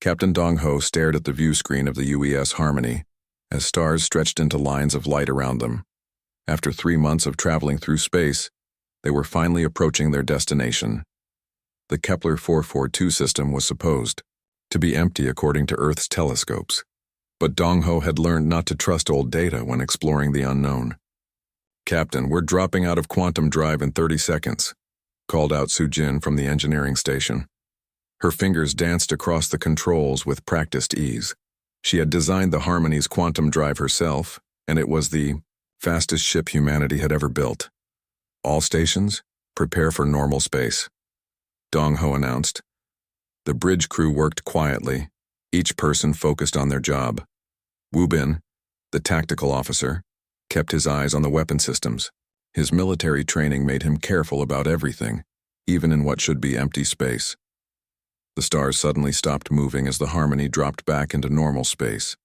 Captain Dong Ho stared at the view screen of the UES Harmony as stars stretched into lines of light around them. After 3 months of traveling through space, they were finally approaching their destination. The Kepler 442 system was supposed to be empty according to Earth's telescopes, but Dong Ho had learned not to trust old data when exploring the unknown. "Captain, we're dropping out of quantum drive in 30 seconds, called out Su Jin from the engineering station. Her fingers danced across the controls with practiced ease. She had designed the Harmony's quantum drive herself, and it was the fastest ship humanity had ever built. "All stations, prepare for normal space," Dong Ho announced. The bridge crew worked quietly, each person focused on their job. Wu Bin, the tactical officer, kept his eyes on the weapon systems. His military training made him careful about everything, even in what should be empty space. The stars suddenly stopped moving as the Harmony dropped back into normal space.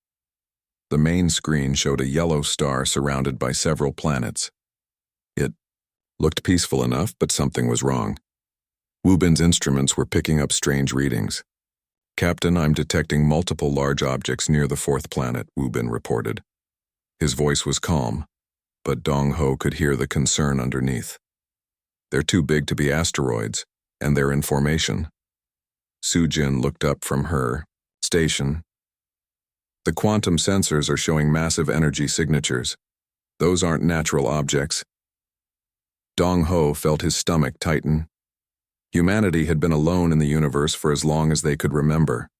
The main screen showed a yellow star surrounded by several planets. It looked peaceful enough, but something was wrong. Wu Bin's instruments were picking up strange readings. "Captain, I'm detecting multiple large objects near the 4th planet," Wu Bin reported. His voice was calm, but Dong Ho could hear the concern underneath. "They're too big to be asteroids, and they're in formation." Su Jin looked up from her station. "The quantum sensors are showing massive energy signatures. Those aren't natural objects." Dong Ho felt his stomach tighten. Humanity had been alone in the universe for as long as they could remember.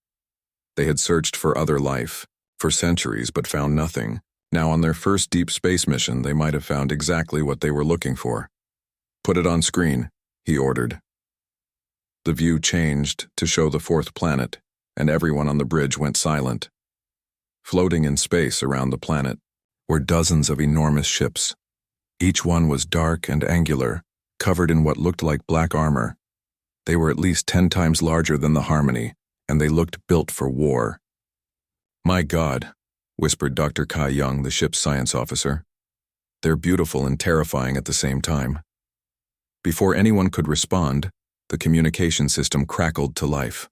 They had searched for other life, for centuries, but found nothing. Now on their first deep space mission, they might have found exactly what they were looking for. "Put it on screen," he ordered. The view changed to show the 4th planet, and everyone on the bridge went silent. Floating in space around the planet were dozens of enormous ships. Each one was dark and angular, covered in what looked like black armor. They were at least 10 times larger than the Harmony, and they looked built for war. "My God," whispered Dr. Kai Young, the ship's science officer. "They're beautiful and terrifying at the same time." Before anyone could respond, the communication system crackled to life.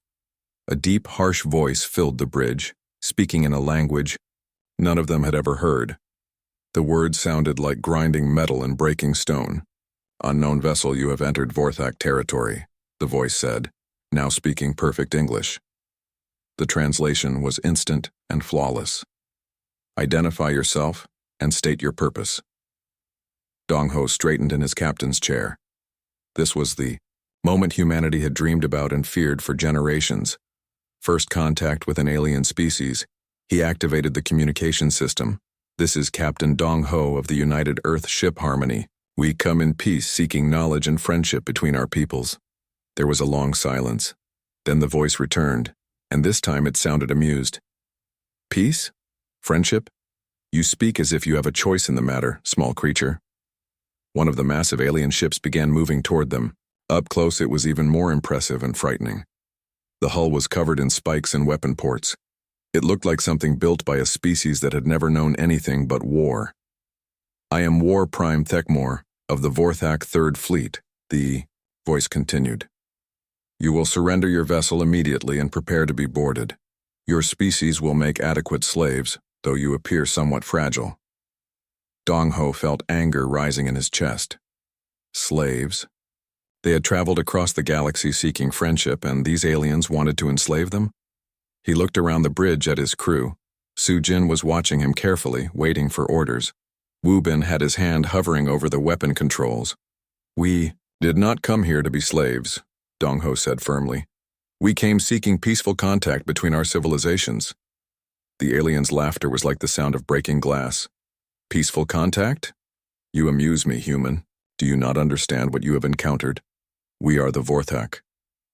A deep, harsh voice filled the bridge, speaking in a language none of them had ever heard. The words sounded like grinding metal and breaking stone. "Unknown vessel, you have entered Vorthak territory," the voice said, now speaking perfect English. The translation was instant and flawless. "Identify yourself and state your purpose." Dong Ho straightened in his captain's chair. This was the moment humanity had dreamed about and feared for generations. First contact with an alien species. He activated the communication system. "This is Captain Dong Ho of the United Earth Ship Harmony. We come in peace, seeking knowledge and friendship between our peoples." There was a long silence. Then the voice returned, and this time it sounded amused. "Peace? Friendship? You speak as if you have a choice in the matter, small creature." One of the massive alien ships began moving toward them. Up close, it was even more impressive and frightening. The hull was covered in spikes and weapon ports. It looked like something built by a species that had never known anything but war. "I am War Prime Thekmor of the Vorthak 3rd Fleet," the voice continued. "You will surrender your vessel immediately and prepare to be boarded. Your species will make adequate slaves, though you appear somewhat fragile." Dong Ho felt anger rising in his chest. Slaves? They had traveled across the galaxy seeking friendship, and these aliens wanted to enslave them? He looked around the bridge at his crew. Su Jin was watching him carefully, waiting for orders. Wu Bin had his hand hovering over the weapon controls. "We did not come here to be slaves," Dong Ho said firmly. "We came seeking peaceful contact between our civilizations." The alien's laughter was like the sound of breaking glass. "Peaceful contact? You amuse me, human. Do you not understand what you have encountered? We are the Vorthak.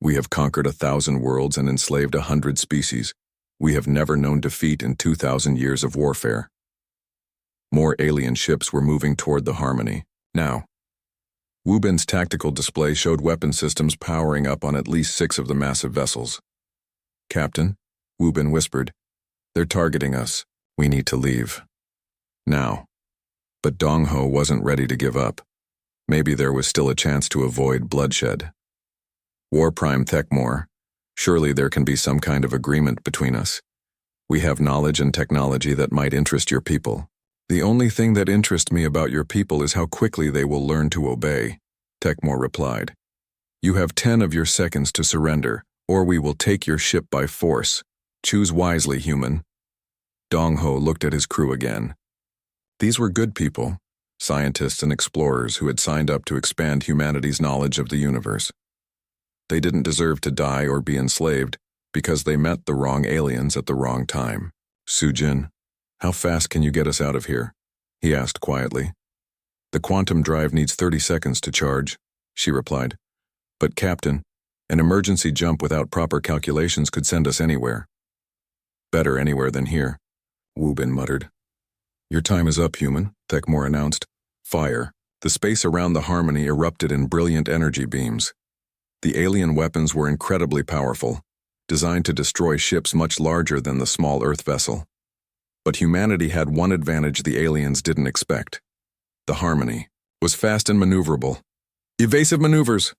We have conquered 1,000 worlds and enslaved 100 species. We have never known defeat in 2,000 years of warfare." More alien ships were moving toward the Harmony. Now, Wu Bin's tactical display showed weapon systems powering up on at least 6 of the massive vessels. "Captain," Wu Bin whispered, "they're targeting us. We need to leave. Now." But Dong Ho wasn't ready to give up. Maybe there was still a chance to avoid bloodshed. "War Prime Thekmor, Surely there can be some kind of agreement between us. We have knowledge and technology that might interest your people. The only thing that interests me about your people is how quickly they will learn to obey, Techmore replied. You have 10 of your seconds to surrender, or we will take your ship by force. Choose wisely, human. Dong Ho looked at his crew again. These were good people, scientists and explorers who had signed up to expand humanity's knowledge of the universe. They didn't deserve to die or be enslaved because they met the wrong aliens at the wrong time. Sujin, how fast can you get us out of here? He asked quietly. The quantum drive needs 30 seconds to charge, she replied. But Captain, an emergency jump without proper calculations could send us anywhere. Better anywhere than here, Wu Bin muttered. Your time is up, human, Techmore announced. Fire. The space around the Harmony erupted in brilliant energy beams. The alien weapons were incredibly powerful, designed to destroy ships much larger than the small Earth vessel. But humanity had one advantage the aliens didn't expect. The Harmony was fast and maneuverable. Evasive maneuvers,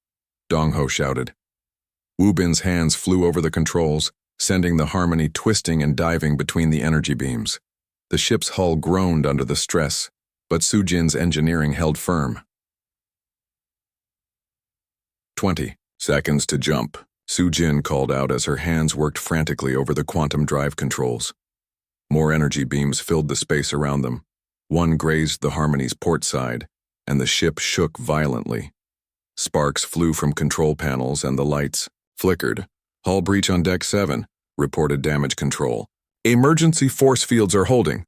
Dong Ho shouted. Wu Bin's hands flew over the controls, sending the Harmony twisting and diving between the energy beams. The ship's hull groaned under the stress, but Sujin's engineering held firm. 20 seconds to jump, Sujin called out as her hands worked frantically over the quantum drive controls. More energy beams filled the space around them. One grazed the Harmony's port side, and the ship shook violently. Sparks flew from control panels and the lights flickered. Hull breach on Deck 7, reported damage control. Emergency force fields are holding.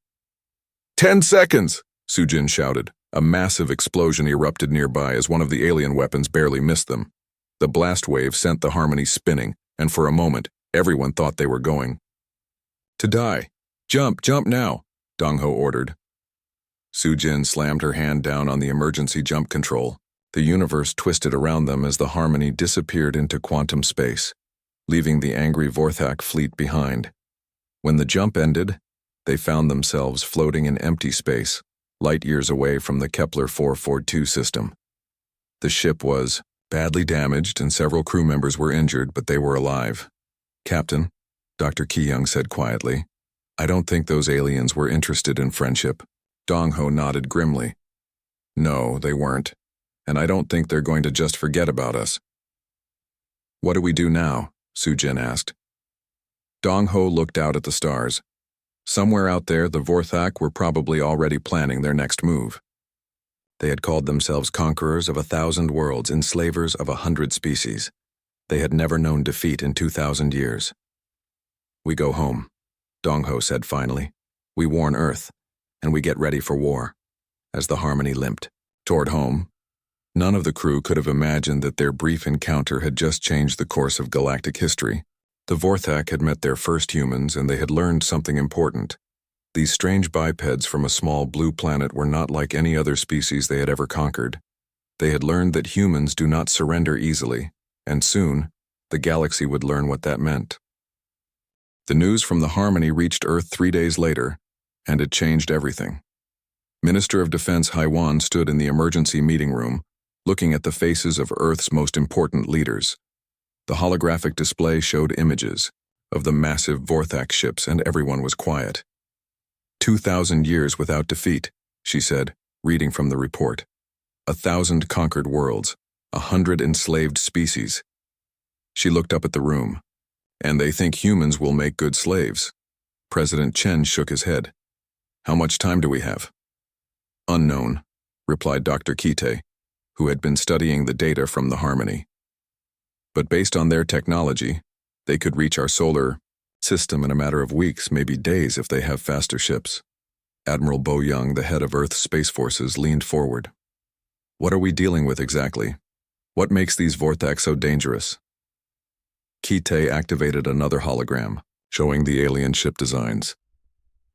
10 seconds, Sujin shouted. A massive explosion erupted nearby as one of the alien weapons barely missed them. The blast wave sent the Harmony spinning, and for a moment, everyone thought they were going to die. Jump now, Dong Ho ordered. Sujin slammed her hand down on the emergency jump control. The universe twisted around them as the Harmony disappeared into quantum space, leaving the angry Vorthak fleet behind. When the jump ended, they found themselves floating in empty space, light years away from the Kepler 442 system. The ship was badly damaged and several crew members were injured, but they were alive. Captain, Dr. Ki-young said quietly, I don't think those aliens were interested in friendship. Dong Ho nodded grimly. No, they weren't. And I don't think they're going to just forget about us. What do we do now? Sujin asked. Dong Ho looked out at the stars. Somewhere out there, the Vorthak were probably already planning their next move. They had called themselves conquerors of 1,000 worlds, enslavers of 100 species. They had never known defeat in 2,000 years. We go home, Dong Ho said finally. We warn Earth, and we get ready for war. As the Harmony limped toward home, none of the crew could have imagined that their brief encounter had just changed the course of galactic history. The Vorthak had met their first humans, and they had learned something important. These strange bipeds from a small blue planet were not like any other species they had ever conquered. They had learned that humans do not surrender easily, and soon, the galaxy would learn what that meant. The news from the Harmony reached Earth 3 days later, and it changed everything. Minister of Defense Haiwan stood in the emergency meeting room, looking at the faces of Earth's most important leaders. The holographic display showed images of the massive Vorthak ships, and everyone was quiet. 2,000 years without defeat, she said, reading from the report. 1,000 conquered worlds, 100 enslaved species. She looked up at the room. And they think humans will make good slaves. President Chen shook his head. How much time do we have? Unknown, replied Dr. Kite, who had been studying the data from the Harmony. But based on their technology, they could reach our solar system in a matter of weeks, maybe days if they have faster ships. Admiral Bo Young, the head of Earth's Space Forces, leaned forward. What are we dealing with exactly? What makes these Vorthak so dangerous? Kite activated another hologram, showing the alien ship designs.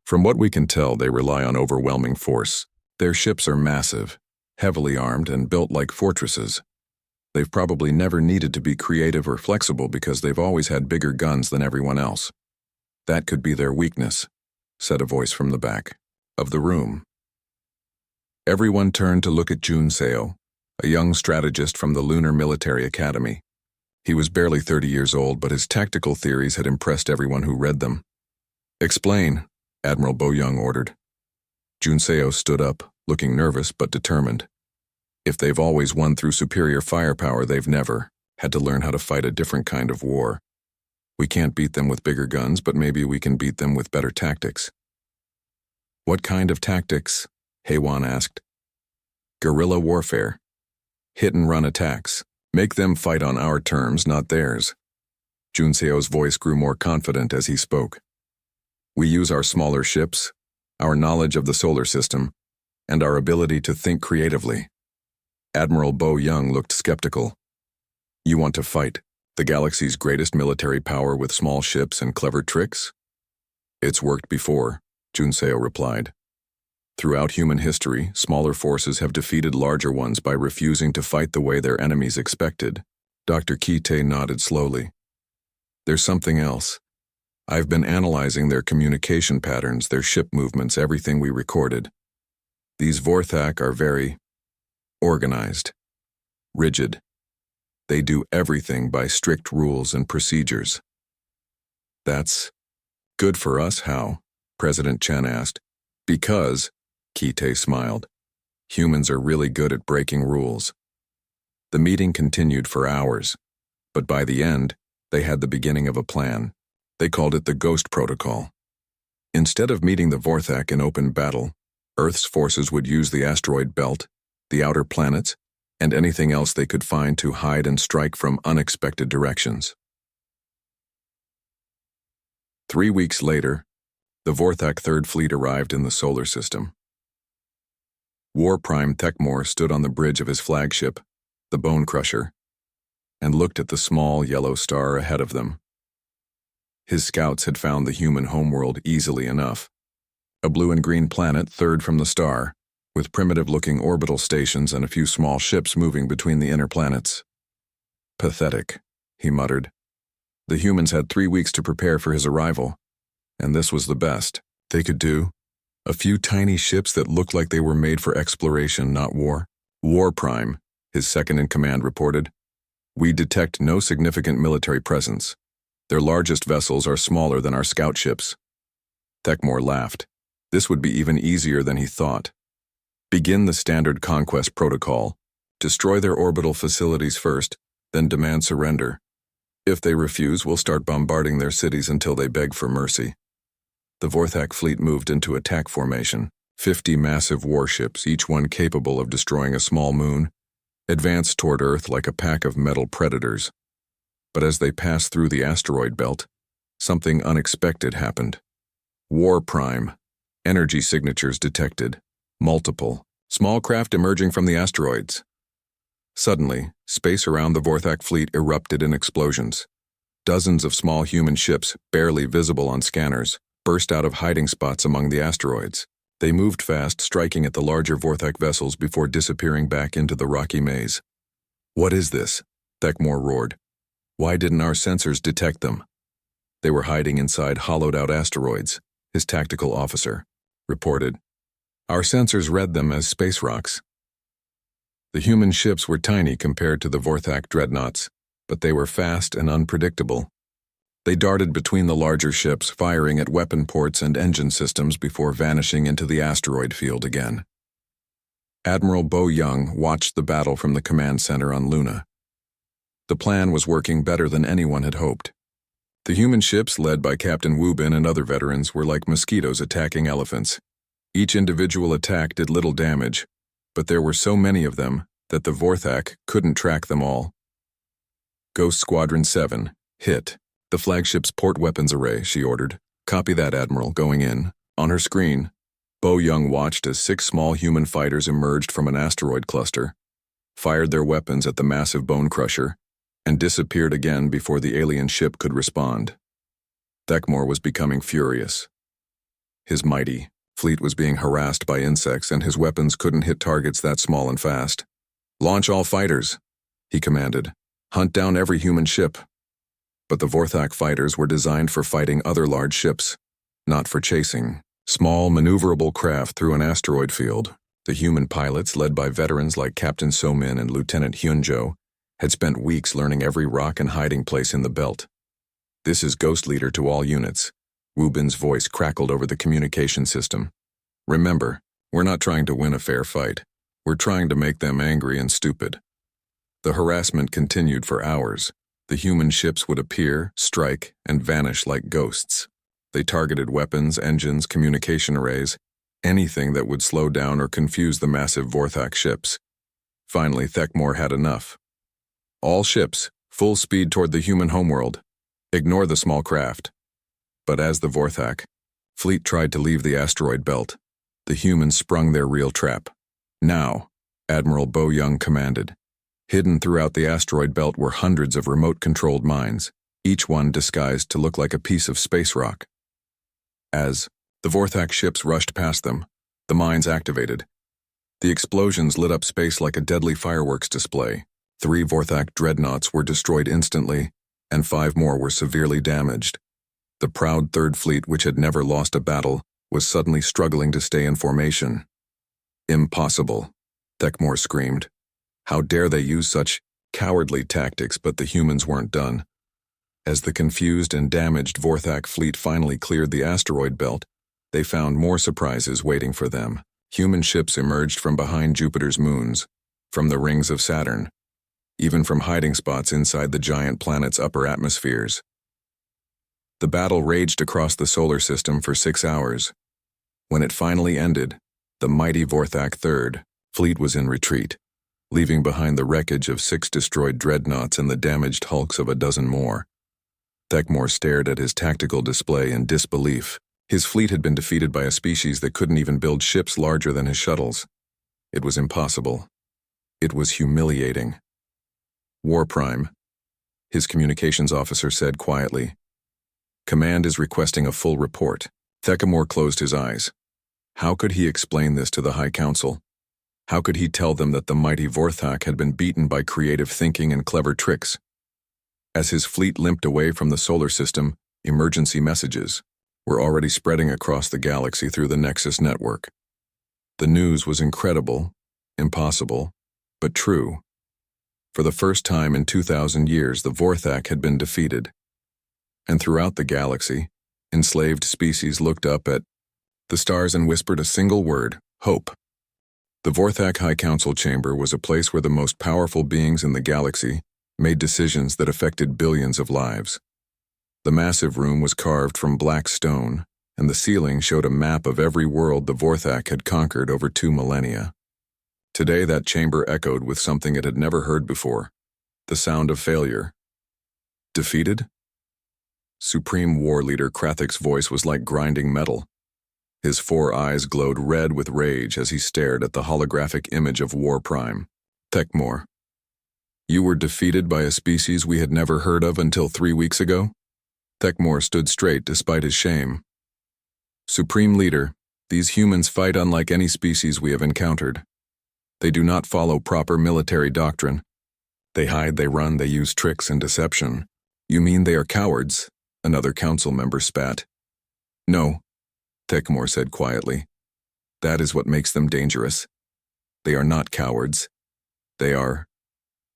From what we can tell, they rely on overwhelming force. Their ships are massive, heavily armed, and built like fortresses. They've probably never needed to be creative or flexible because they've always had bigger guns than everyone else. That could be their weakness, said a voice from the back of the room. Everyone turned to look at Jun Seo, a young strategist from the Lunar Military Academy. He was barely 30 years old, but his tactical theories had impressed everyone who read them. "Explain," Admiral Bo-young ordered. Junseo stood up, looking nervous but determined. If they've always won through superior firepower, they've never had to learn how to fight a different kind of war. We can't beat them with bigger guns, but maybe we can beat them with better tactics. "What kind of tactics?" Haewon asked. "Guerrilla warfare. Hit-and-run attacks. Make them fight on our terms, not theirs." Junseo's voice grew more confident as he spoke. "We use our smaller ships, our knowledge of the solar system, and our ability to think creatively." Admiral Bo-young looked skeptical. "You want to fight the galaxy's greatest military power with small ships and clever tricks?" "It's worked before," Junseo replied. "Throughout human history, smaller forces have defeated larger ones by refusing to fight the way their enemies expected." Dr. Kite nodded slowly. "There's something else. I've been analyzing their communication patterns, their ship movements, everything we recorded. These Vorthak are very organized, rigid. They do everything by strict rules and procedures." "That's good for us, how?" President Chen asked. "Because," Kite smiled, "humans are really good at breaking rules." The meeting continued for hours, but by the end, they had the beginning of a plan. They called it the Ghost Protocol. Instead of meeting the Vorthak in open battle, Earth's forces would use the asteroid belt, the outer planets, and anything else they could find to hide and strike from unexpected directions. 3 weeks later, the Vorthak Third Fleet arrived in the solar system. War Prime Thekmor stood on the bridge of his flagship, the Bone Crusher, and looked at the small yellow star ahead of them. His scouts had found the human homeworld easily enough. A blue and green planet third from the star, with primitive-looking orbital stations and a few small ships moving between the inner planets. "Pathetic," he muttered. The humans had 3 weeks to prepare for his arrival, and this was the best they could do. A few tiny ships that looked like they were made for exploration, not war. "War Prime," his second-in-command reported. "We detect no significant military presence. Their largest vessels are smaller than our scout ships." Thekmor laughed. This would be even easier than he thought. "Begin the standard conquest protocol. Destroy their orbital facilities first, then demand surrender. If they refuse, we'll start bombarding their cities until they beg for mercy." The Vorthak fleet moved into attack formation. 50 massive warships, each one capable of destroying a small moon, advanced toward Earth like a pack of metal predators. But as they passed through the asteroid belt, something unexpected happened. "War Prime. Energy signatures detected. Multiple. Small craft emerging from the asteroids." Suddenly, space around the Vorthak fleet erupted in explosions. Dozens of small human ships, barely visible on scanners, burst out of hiding spots among the asteroids. They moved fast, striking at the larger Vorthak vessels before disappearing back into the rocky maze. "What is this?" Thekmor roared. "Why didn't our sensors detect them?" "They were hiding inside hollowed-out asteroids," his tactical officer reported. "Our sensors read them as space rocks." The human ships were tiny compared to the Vorthak dreadnoughts, but they were fast and unpredictable. They darted between the larger ships, firing at weapon ports and engine systems before vanishing into the asteroid field again. Admiral Bo-young watched the battle from the command center on Luna. The plan was working better than anyone had hoped. The human ships, led by Captain Wubin and other veterans, were like mosquitoes attacking elephants. Each individual attack did little damage, but there were so many of them that the Vorthak couldn't track them all. "Ghost Squadron 7, hit the flagship's port weapons array," she ordered. "Copy that, Admiral, going in." On her screen, Bo-young watched as 6 small human fighters emerged from an asteroid cluster, fired their weapons at the massive Bone Crusher, and disappeared again before the alien ship could respond. Thekmor was becoming furious. His mighty fleet was being harassed by insects, and his weapons couldn't hit targets that small and fast. "Launch all fighters," he commanded. "Hunt down every human ship." But the Vorthak fighters were designed for fighting other large ships, not for chasing small, maneuverable craft through an asteroid field. The human pilots, led by veterans like Captain So-min and Lieutenant Hyunjo, had spent weeks learning every rock and hiding place in the belt. "This is Ghost Leader to all units." Wu Bin's voice crackled over the communication system. "Remember, we're not trying to win a fair fight. We're trying to make them angry and stupid." The harassment continued for hours. The human ships would appear, strike, and vanish like ghosts. They targeted weapons, engines, communication arrays, anything that would slow down or confuse the massive Vorthak ships. Finally, Thekmor had enough. "All ships, full speed toward the human homeworld. Ignore the small craft." But as the Vorthak fleet tried to leave the asteroid belt, the humans sprung their real trap. "Now," Admiral Bo Young commanded. Hidden throughout the asteroid belt were hundreds of remote-controlled mines, each one disguised to look like a piece of space rock. As the Vorthak ships rushed past them, the mines activated. The explosions lit up space like a deadly fireworks display. 3 Vorthak dreadnoughts were destroyed instantly, and 5 more were severely damaged. The proud Third Fleet, which had never lost a battle, was suddenly struggling to stay in formation. "Impossible," Thekmor screamed. "How dare they use such cowardly tactics?" But the humans weren't done. As the confused and damaged Vorthak fleet finally cleared the asteroid belt, they found more surprises waiting for them. Human ships emerged from behind Jupiter's moons, from the rings of Saturn, even from hiding spots inside the giant planet's upper atmospheres. The battle raged across the solar system for 6 hours. When it finally ended, the mighty Vorthak Third Fleet was in retreat, leaving behind the wreckage of 6 destroyed dreadnoughts and the damaged hulks of a dozen more. Thekmor stared at his tactical display in disbelief. His fleet had been defeated by a species that couldn't even build ships larger than his shuttles. It was impossible. It was humiliating. "War Prime," his communications officer said quietly. "Command is requesting a full report." Thekmor closed his eyes. How could he explain this to the High Council? How could he tell them that the mighty Vorthak had been beaten by creative thinking and clever tricks? As his fleet limped away from the solar system, emergency messages were already spreading across the galaxy through the Nexus network. The news was incredible, impossible, but true. For the first time in 2,000 years, the Vorthak had been defeated. And throughout the galaxy, enslaved species looked up at the stars and whispered a single word: hope. The Vorthak High Council chamber was a place where the most powerful beings in the galaxy made decisions that affected billions of lives. The massive room was carved from black stone, and the ceiling showed a map of every world the Vorthak had conquered over 2 millennia. Today that chamber echoed with something it had never heard before: the sound of failure. Defeated? Supreme War Leader Krathik's voice was like grinding metal. His 4 eyes glowed red with rage as he stared at the holographic image of War Prime. "Thekmor, you were defeated by a species we had never heard of until 3 weeks ago?" Thekmor stood straight despite his shame. "Supreme Leader, these humans fight unlike any species we have encountered. They do not follow proper military doctrine. They hide, they run, they use tricks and deception." "You mean they are cowards?" another council member spat. "No," Thekmor said quietly. "That is what makes them dangerous. They are not cowards. They are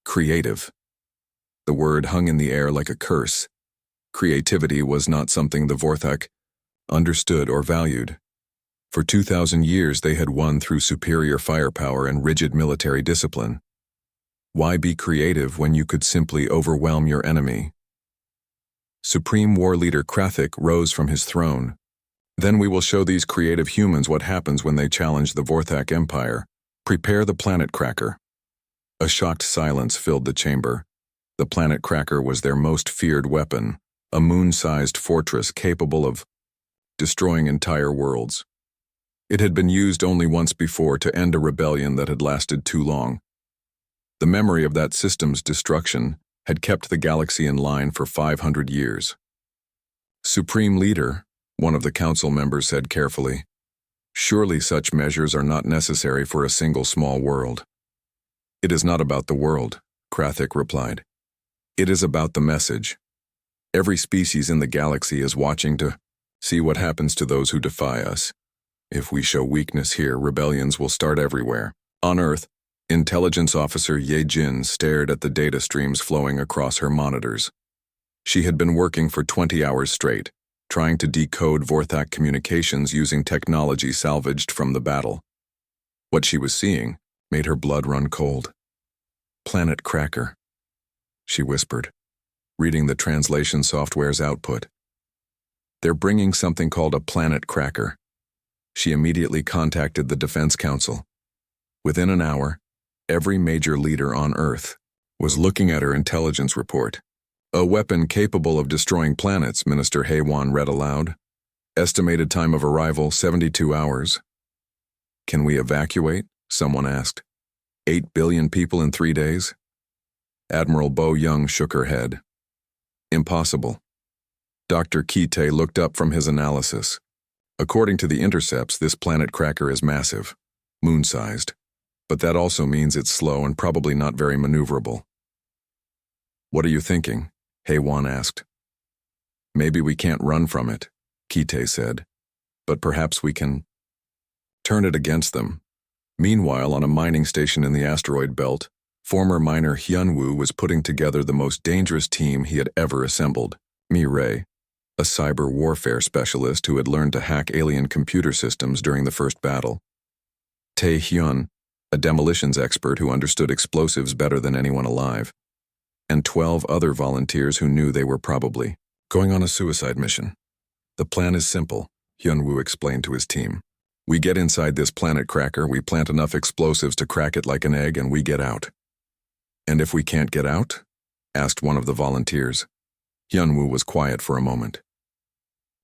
creative." The word hung in the air like a curse. Creativity was not something the Vorthak understood or valued. For 2,000 years they had won through superior firepower and rigid military discipline. Why be creative when you could simply overwhelm your enemy? Supreme War Leader Krathik rose from his throne. "Then we will show these creative humans what happens when they challenge the Vorthak Empire. Prepare the planet cracker." A shocked silence filled the chamber. The planet cracker was their most feared weapon, a moon-sized fortress capable of destroying entire worlds. It had been used only once before to end a rebellion that had lasted too long. The memory of that system's destruction had kept the galaxy in line for 500 years. "Supreme Leader," one of the council members said carefully, "surely such measures are not necessary for a single small world." "It is not about the world," Krathik replied. "It is about the message. Every species in the galaxy is watching to see what happens to those who defy us. If we show weakness here, rebellions will start everywhere. On Earth, Intelligence Officer Ye Jin stared at the data streams flowing across her monitors. She had been working for 20 hours straight, trying to decode Vorthak communications using technology salvaged from the battle. What she was seeing made her blood run cold. "Planet Cracker," she whispered, reading the translation software's output. "They're bringing something called a Planet Cracker." She immediately contacted the Defense Council. Within an hour, every major leader on Earth was looking at her intelligence report. "A weapon capable of destroying planets," Minister Haywan read aloud. "Estimated time of arrival, 72 hours. "Can we evacuate?" someone asked. 8 billion people in 3 days? Admiral Bo Young shook her head. "Impossible." Dr. Kite looked up from his analysis. "According to the intercepts, this planet cracker is massive, moon-sized. But that also means it's slow and probably not very maneuverable." "What are you thinking?" Haywan asked. "Maybe we can't run from it," Kite said. "But perhaps we can turn it against them." Meanwhile, on a mining station in the asteroid belt, former miner Hyunwoo was putting together the most dangerous team he had ever assembled. Mi-Ray, a cyber warfare specialist who had learned to hack alien computer systems during the first battle. Tae-hyun, a demolitions expert who understood explosives better than anyone alive. And 12 other volunteers who knew they were probably going on a suicide mission. "The plan is simple," Hyunwoo explained to his team. "We get inside this planet cracker, we plant enough explosives to crack it like an egg, and we get out." "And if we can't get out?" asked one of the volunteers. Hyunwoo was quiet for a moment.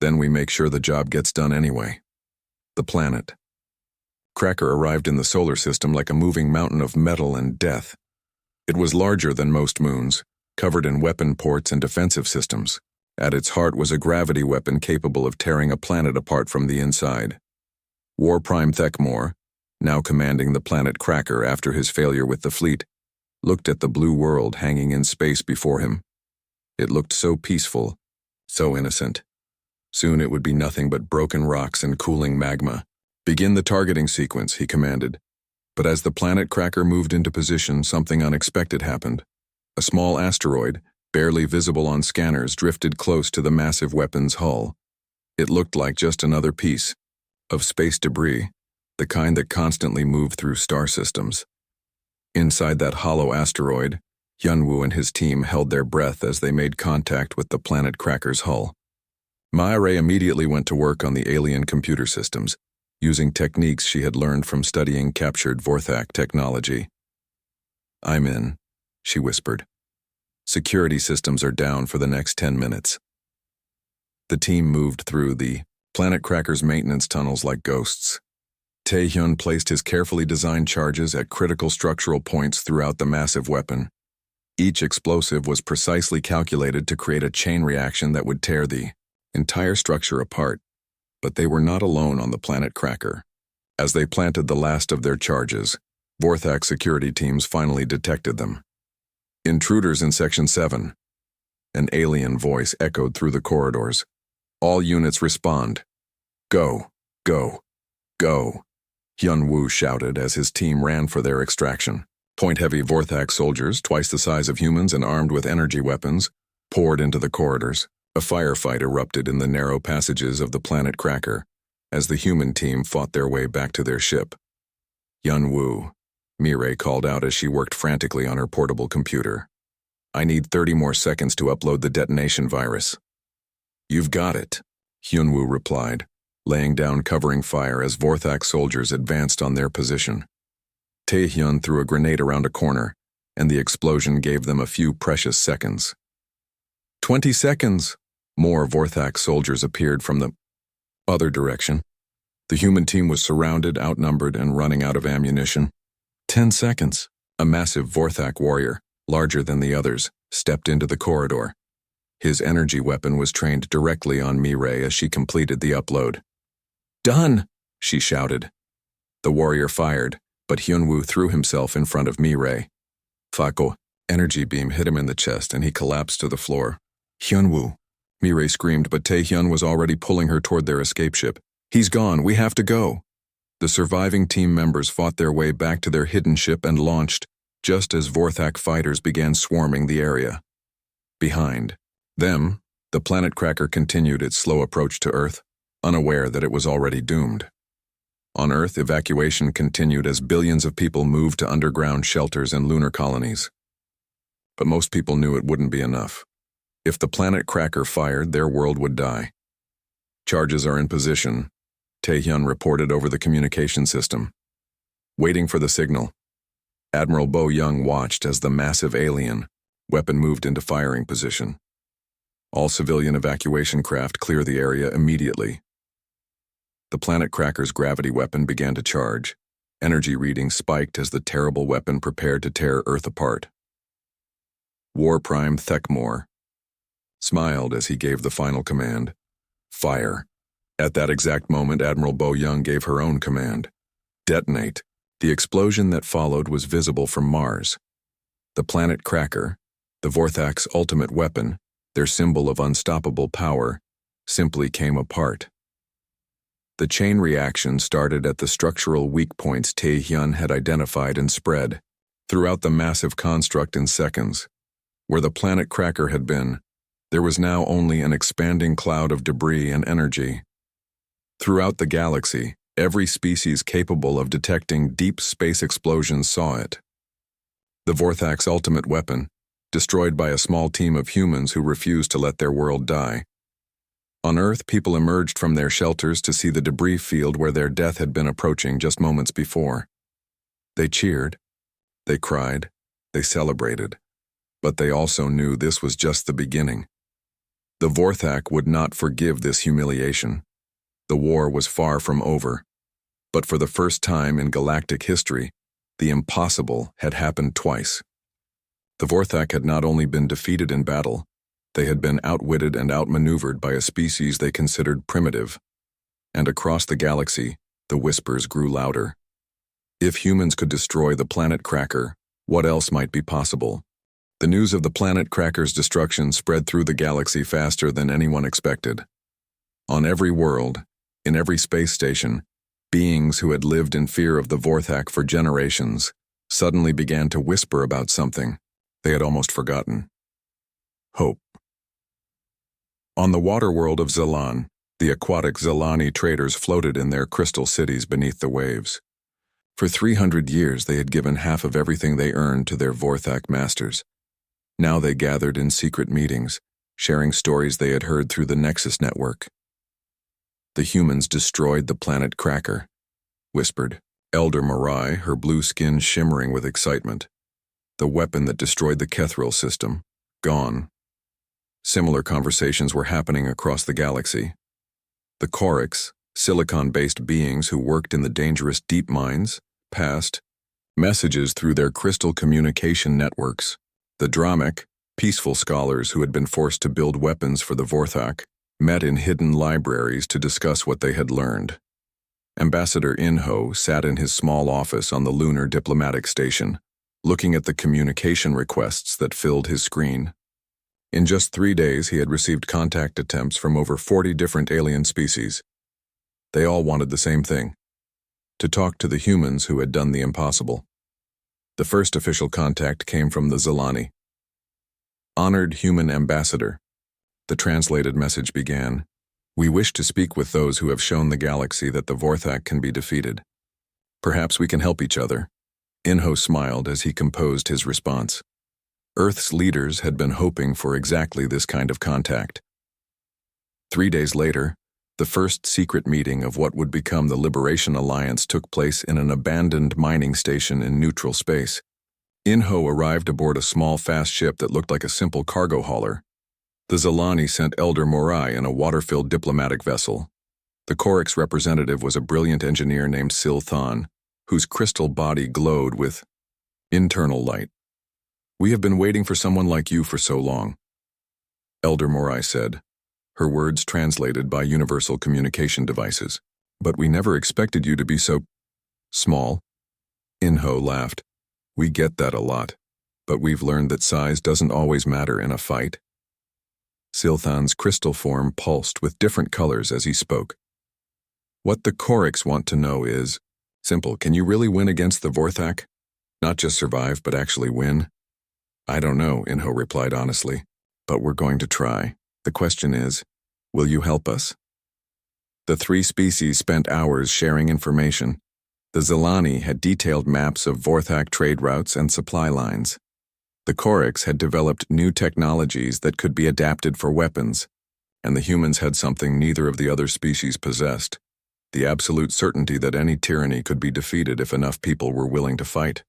"Then we make sure the job gets done anyway." The planet cracker arrived in the solar system like a moving mountain of metal and death. It was larger than most moons, covered in weapon ports and defensive systems. At its heart was a gravity weapon capable of tearing a planet apart from the inside. War Prime Thekmore, now commanding the planet cracker after his failure with the fleet, looked at the blue world hanging in space before him. It looked so peaceful, so innocent. Soon it would be nothing but broken rocks and cooling magma. "Begin the targeting sequence," he commanded. But as the planet cracker moved into position, something unexpected happened. A small asteroid, barely visible on scanners, drifted close to the massive weapon's hull. It looked like just another piece of space debris, the kind that constantly moved through star systems. Inside that hollow asteroid, Hyunwoo and his team held their breath as they made contact with the planet cracker's hull. Mi-Ray immediately went to work on the alien computer systems, using techniques she had learned from studying captured Vorthak technology. "I'm in," she whispered. "Security systems are down for the next 10 minutes." The team moved through the planet cracker's maintenance tunnels like ghosts. Tae-hyun placed his carefully designed charges at critical structural points throughout the massive weapon. Each explosive was precisely calculated to create a chain reaction that would tear the entire structure apart. But they were not alone on the planet cracker. As they planted the last of their charges, Vorthak security teams finally detected them. "Intruders in Section 7. An alien voice echoed through the corridors. "All units respond. Go, go, go," Hyunwoo shouted as his team ran for their extraction. Point-heavy Vorthak soldiers, twice the size of humans and armed with energy weapons, poured into the corridors. A firefight erupted in the narrow passages of the planet cracker as the human team fought their way back to their ship. "Hyunwoo," Mi-Ray called out as she worked frantically on her portable computer. "I need 30 more seconds to upload the detonation virus." "You've got it," Hyunwoo replied, laying down covering fire as Vorthak soldiers advanced on their position. Tae-hyun threw a grenade around a corner, and the explosion gave them a few precious seconds. 20 seconds! More Vorthak soldiers appeared from the other direction. The human team was surrounded, outnumbered, and running out of ammunition. 10 seconds. A massive Vorthak warrior, larger than the others, stepped into the corridor. His energy weapon was trained directly on Mi-Ray as she completed the upload. "Done!" she shouted. The warrior fired, but Hyunwoo threw himself in front of Mi-Ray. Fako, energy beam hit him in the chest and he collapsed to the floor. "Hyunwoo," Mi-Ray screamed, but Tae-hyun was already pulling her toward their escape ship. "He's gone, we have to go." The surviving team members fought their way back to their hidden ship and launched, just as Vorthak fighters began swarming the area. Behind them, the planet cracker continued its slow approach to Earth, unaware that it was already doomed. On Earth, evacuation continued as billions of people moved to underground shelters and lunar colonies. But most people knew it wouldn't be enough. If the planet cracker fired, their world would die. Charges are in position, Taehyun reported over the communication system. Waiting for the signal, Admiral Bo Young watched as the massive alien weapon moved into firing position. All civilian evacuation craft clear the area immediately. The planet cracker's gravity weapon began to charge. Energy readings spiked as the terrible weapon prepared to tear Earth apart. War Prime Thekmore smiled as he gave the final command, "Fire." At that exact moment, Admiral Bo Young gave her own command, "Detonate." The explosion that followed was visible from Mars. The planet cracker, the Vorthak's ultimate weapon, their symbol of unstoppable power, simply came apart. The chain reaction started at the structural weak points Taehyun had identified and spread throughout the massive construct in seconds. Where the planet cracker had been, there was now only an expanding cloud of debris and energy. Throughout the galaxy, every species capable of detecting deep space explosions saw it. The Vorthak's ultimate weapon, destroyed by a small team of humans who refused to let their world die. On Earth, people emerged from their shelters to see the debris field where their death had been approaching just moments before. They cheered, they cried, they celebrated, but they also knew this was just the beginning. The Vorthak would not forgive this humiliation. The war was far from over, but for the first time in galactic history, the impossible had happened twice. The Vorthak had not only been defeated in battle, they had been outwitted and outmaneuvered by a species they considered primitive. And across the galaxy, the whispers grew louder. If humans could destroy the planet cracker, what else might be possible? The news of the planet cracker's destruction spread through the galaxy faster than anyone expected. On every world, in every space station, beings who had lived in fear of the Vorthak for generations suddenly began to whisper about something they had almost forgotten. Hope. On the water world of Zelan, the aquatic Zelani traders floated in their crystal cities beneath the waves. For 300 years they had given half of everything they earned to their Vorthak masters. Now they gathered in secret meetings, sharing stories they had heard through the Nexus network. "The humans destroyed the planet cracker," whispered Elder Morai, her blue skin shimmering with excitement. "The weapon that destroyed the Kethril system, gone." Similar conversations were happening across the galaxy. The Chorics, silicon-based beings who worked in the dangerous deep mines, passed messages through their crystal communication networks. The Dramek, peaceful scholars who had been forced to build weapons for the Vorthak, met in hidden libraries to discuss what they had learned. Ambassador Inho sat in his small office on the lunar diplomatic station, looking at the communication requests that filled his screen. In just 3 days, he had received contact attempts from over 40 different alien species. They all wanted the same thing: to talk to the humans who had done the impossible. The first official contact came from the Zelani. "Honored Human Ambassador," the translated message began, "we wish to speak with those who have shown the galaxy that the Vorthak can be defeated. Perhaps we can help each other." Inho smiled as he composed his response. Earth's leaders had been hoping for exactly this kind of contact. 3 days later, the first secret meeting of what would become the Liberation Alliance took place in an abandoned mining station in neutral space. Inho arrived aboard a small fast ship that looked like a simple cargo hauler. The Zelani sent Elder Morai in a water-filled diplomatic vessel. The Choric's representative was a brilliant engineer named Sil Than, whose crystal body glowed with internal light. "We have been waiting for someone like you for so long," Elder Morai said, her words translated by universal communication devices. "But we never expected you to be so small." Inho laughed. "We get that a lot, but we've learned that size doesn't always matter in a fight." Silthan's crystal form pulsed with different colors as he spoke. "What the Chorics want to know is, Simple. Can you really win against the Vorthak? Not just survive, but actually win? I don't know, Inho replied honestly, but we're going to try. The question is, will you help us? The three species spent hours sharing information. The Zelani had detailed maps of Vorthak trade routes and supply lines. The Koriks had developed new technologies that could be adapted for weapons, and the humans had something neither of the other species possessed: the absolute certainty that any tyranny could be defeated if enough people were willing to fight.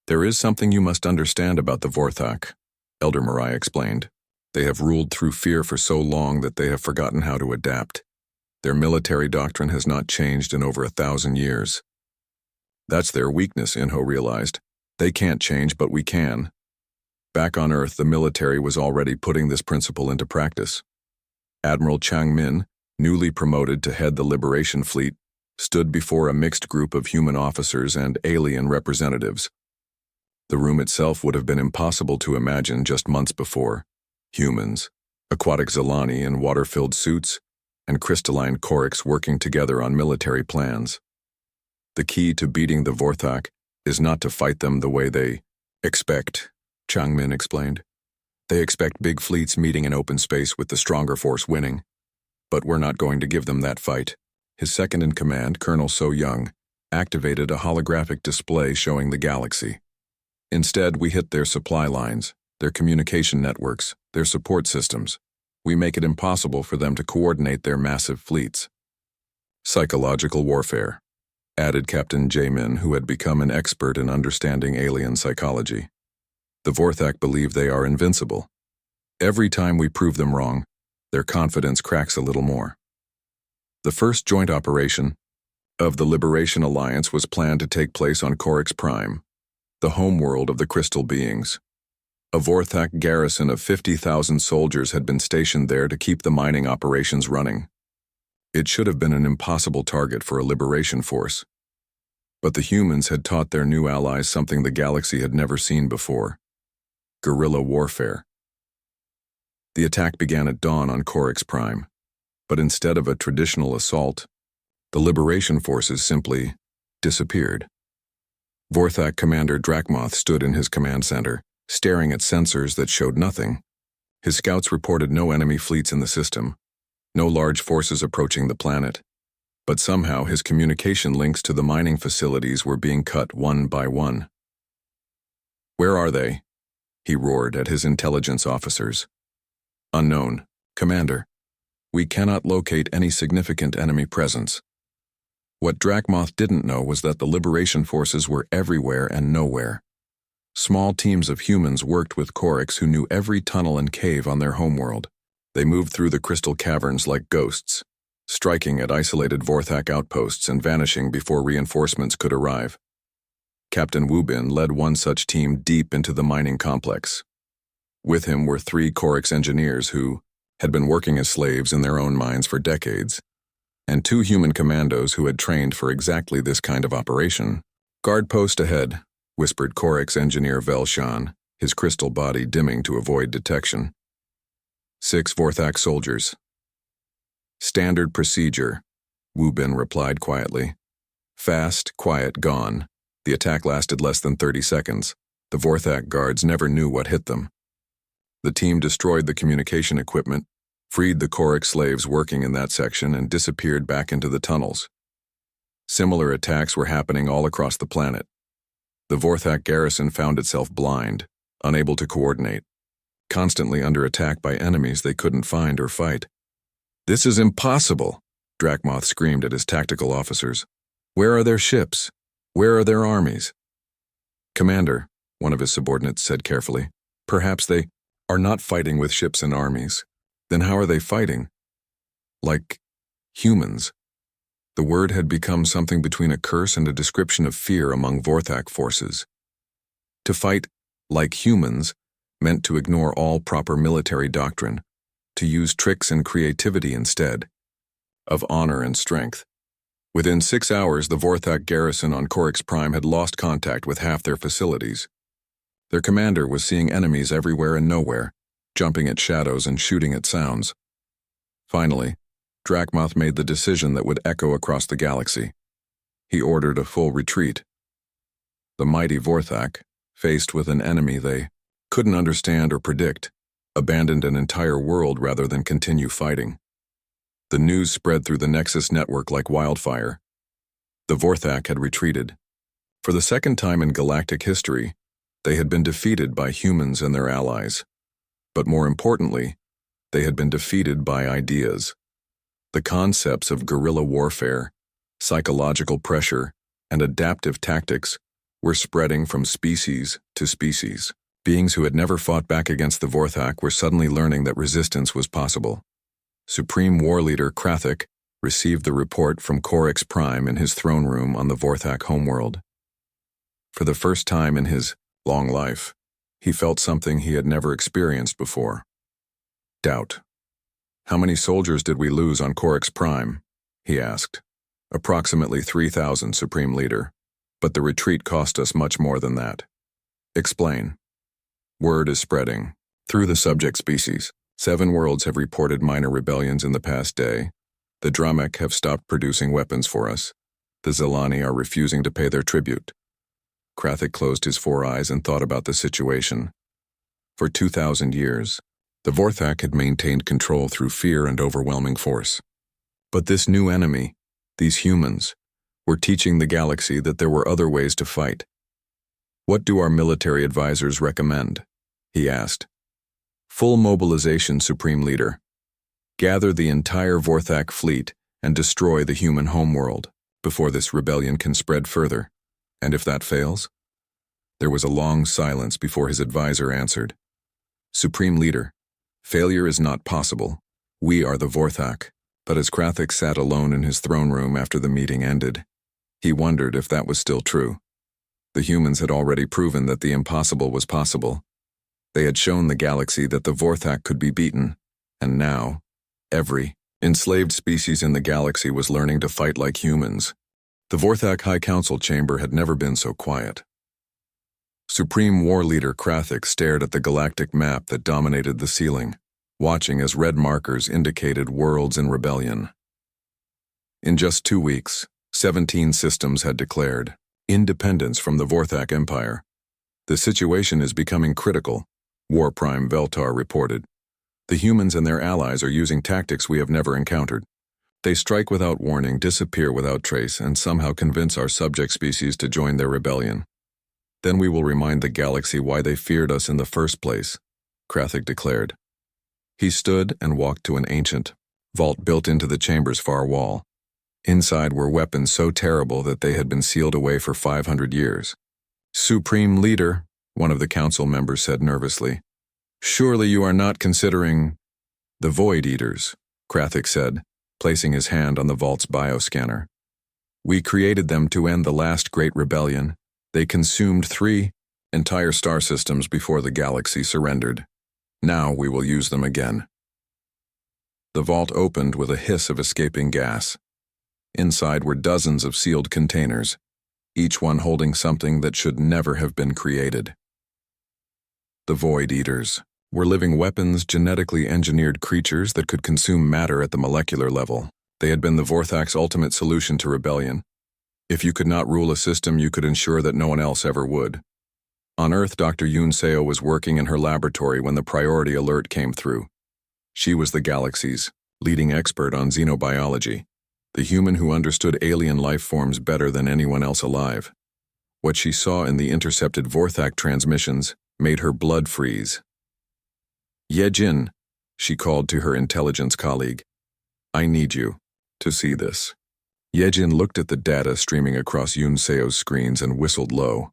There is something you must understand about the Vorthak, Elder Mirai explained. They have ruled through fear for so long that they have forgotten how to adapt. Their military doctrine has not changed in over 1,000 years. That's their weakness, Inho realized. They can't change, but we can. Back on Earth, the military was already putting this principle into practice. Admiral Chang Min, newly promoted to head the Liberation Fleet, stood before a mixed group of human officers and alien representatives. The room itself would have been impossible to imagine just months before. Humans, aquatic Zelani in water-filled suits, and crystalline Koriks working together on military plans. The key to beating the Vorthak is not to fight them the way they expect, Chang Min explained. They expect big fleets meeting in open space with the stronger force winning. But we're not going to give them that fight. His second-in-command, Colonel So Young, activated a holographic display showing the galaxy. Instead, we hit their supply lines, their communication networks, their support systems. We make it impossible for them to coordinate their massive fleets. Psychological warfare, added Captain Jamin, who had become an expert in understanding alien psychology. The Vorthak believe they are invincible. Every time we prove them wrong, their confidence cracks a little more. The first joint operation of the Liberation Alliance was planned to take place on Korix Prime, the homeworld of the Crystal Beings. A Vorthak garrison of 50,000 soldiers had been stationed there to keep the mining operations running. It should have been an impossible target for a liberation force. But the humans had taught their new allies something the galaxy had never seen before: guerrilla warfare. The attack began at dawn on Korix Prime, but instead of a traditional assault, the liberation forces simply disappeared. Vorthak Commander Drakmoth stood in his command center, staring at sensors that showed nothing. His scouts reported no enemy fleets in the system, no large forces approaching the planet. But somehow his communication links to the mining facilities were being cut one by one. "Where are they?" he roared at his intelligence officers. "Unknown, Commander. We cannot locate any significant enemy presence." What Drakmoth didn't know was that the liberation forces were everywhere and nowhere. Small teams of humans worked with Koriks who knew every tunnel and cave on their homeworld. They moved through the crystal caverns like ghosts, striking at isolated Vorthak outposts and vanishing before reinforcements could arrive. Captain Wubin led one such team deep into the mining complex. With him were 3 Koriks engineers who had been working as slaves in their own mines for decades, and 2 human commandos who had trained for exactly this kind of operation. "Guard post ahead," whispered Koriks engineer Velshan, his crystal body dimming to avoid detection. 6 Vorthak soldiers. "Standard procedure," Wubin replied quietly. "Fast, quiet, gone." The attack lasted less than 30 seconds. The Vorthak guards never knew what hit them. The team destroyed the communication equipment, freed the Korik slaves working in that section, and disappeared back into the tunnels. Similar attacks were happening all across the planet. The Vorthak garrison found itself blind, unable to coordinate, constantly under attack by enemies they couldn't find or fight. "This is impossible," Drakmoth screamed at his tactical officers. "Where are their ships? Where are their armies?" "Commander," one of his subordinates said carefully, "perhaps they are not fighting with ships and armies. Then how are they fighting? Like humans." The word had become something between a curse and a description of fear among Vorthak forces. To fight like humans meant to ignore all proper military doctrine, to use tricks and creativity instead of honor and strength. Within 6 hours, the Vorthak garrison on Korix Prime had lost contact with half their facilities. Their commander was seeing enemies everywhere and nowhere, jumping at shadows and shooting at sounds. Finally, Drakmoth made the decision that would echo across the galaxy. He ordered a full retreat. The mighty Vorthak, faced with an enemy they couldn't understand or predict, abandoned an entire world rather than continue fighting. The news spread through the Nexus network like wildfire. The Vorthak had retreated. For the second time in galactic history, they had been defeated by humans and their allies. But more importantly, they had been defeated by ideas. The concepts of guerrilla warfare, psychological pressure, and adaptive tactics were spreading from species to species. Beings who had never fought back against the Vorthak were suddenly learning that resistance was possible. Supreme War Leader Krathik received the report from Korix Prime in his throne room on the Vorthak homeworld. For the first time in his long life, he felt something he had never experienced before. Doubt. "How many soldiers did we lose on Korix Prime?" he asked. "Approximately 3,000, Supreme Leader, but the retreat cost us much more than that." "Explain." "Word is spreading through the subject species. 7 worlds have reported minor rebellions in the past day. The Dramek have stopped producing weapons for us. The Zelani are refusing to pay their tribute." Krathik closed his 4 eyes and thought about the situation. For 2,000 years, the Vorthak had maintained control through fear and overwhelming force. But this new enemy, these humans, were teaching the galaxy that there were other ways to fight. "What do our military advisors recommend?" he asked. "Full mobilization, Supreme Leader. Gather the entire Vorthak fleet and destroy the human homeworld before this rebellion can spread further. And if that fails?" There was a long silence before his advisor answered. "Supreme Leader, failure is not possible. We are the Vorthak." But as Krathik sat alone in his throne room after the meeting ended, he wondered if that was still true. The humans had already proven that the impossible was possible. They had shown the galaxy that the Vorthak could be beaten, and now, every enslaved species in the galaxy was learning to fight like humans. The Vorthak High Council chamber had never been so quiet. Supreme War Leader Krathik stared at the galactic map that dominated the ceiling, watching as red markers indicated worlds in rebellion. In just 2 weeks, 17 systems had declared independence from the Vorthak Empire. "The situation is becoming critical," War Prime Veltar reported. "The humans and their allies are using tactics we have never encountered. They strike without warning, disappear without trace, and somehow convince our subject species to join their rebellion. Then we will remind the galaxy why they feared us in the first place," Krathik declared. He stood and walked to an ancient vault built into the chamber's far wall. Inside were weapons so terrible that they had been sealed away for 500 years. "Supreme Leader," one of the council members said nervously, "surely you are not considering—" "The Void Eaters," Krathik said, placing his hand on the vault's bioscanner. "We created them to end the last great rebellion. They consumed 3 entire star systems before the galaxy surrendered. Now we will use them again." The vault opened with a hiss of escaping gas. Inside were dozens of sealed containers, each one holding something that should never have been created. The Void Eaters were living weapons, genetically engineered creatures that could consume matter at the molecular level. They had been the Vorthak's ultimate solution to rebellion. If you could not rule a system, you could ensure that no one else ever would. On Earth, Dr. Yoon Seo was working in her laboratory when the priority alert came through. She was the galaxy's leading expert on xenobiology, the human who understood alien life forms better than anyone else alive. What she saw in the intercepted Vorthak transmissions made her blood freeze. "Yejin," she called to her intelligence colleague, "I need you to see this." Yejin looked at the data streaming across Yoon Seo's screens and whistled low.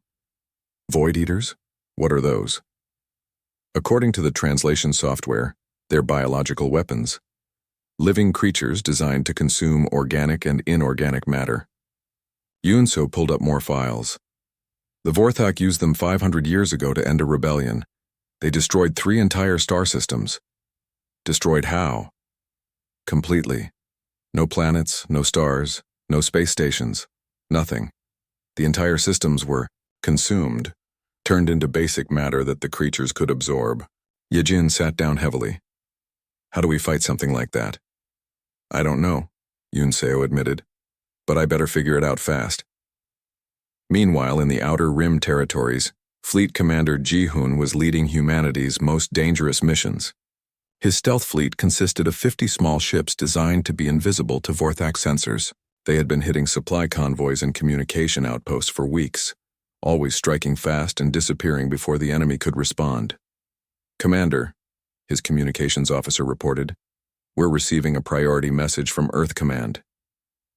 "Void Eaters? What are those?" According to the translation software, they're biological weapons. Living creatures designed to consume organic and inorganic matter. Yoon Seo pulled up more files. The Vorthak used them 500 years ago to end a rebellion. They destroyed 3 entire star systems. Destroyed how? Completely. No planets, no stars, no space stations, nothing. The entire systems were consumed, turned into basic matter that the creatures could absorb. Yejin sat down heavily. "How do we fight something like that?" "I don't know," Yoon Seo admitted, "but I better figure it out fast." Meanwhile, in the Outer Rim territories, Fleet Commander Ji-hoon was leading humanity's most dangerous missions. His stealth fleet consisted of 50 small ships designed to be invisible to Vorthak sensors. They had been hitting supply convoys and communication outposts for weeks, always striking fast and disappearing before the enemy could respond. "Commander," his communications officer reported, "we're receiving a priority message from Earth Command."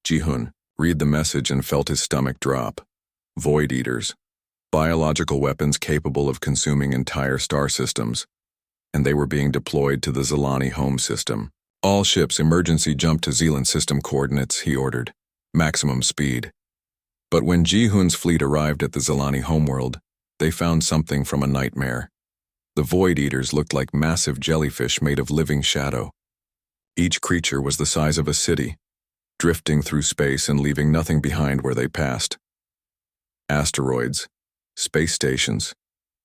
Ji-hoon read the message and felt his stomach drop. Void Eaters, biological weapons capable of consuming entire star systems, and they were being deployed to the Zilani home system. "All ships emergency jump to Zealand system coordinates," he ordered. "Maximum speed." But when Ji-hoon's fleet arrived at the Zilani homeworld, they found something from a nightmare. The Void Eaters looked like massive jellyfish made of living shadow. Each creature was the size of a city, drifting through space and leaving nothing behind where they passed. Asteroids, space stations,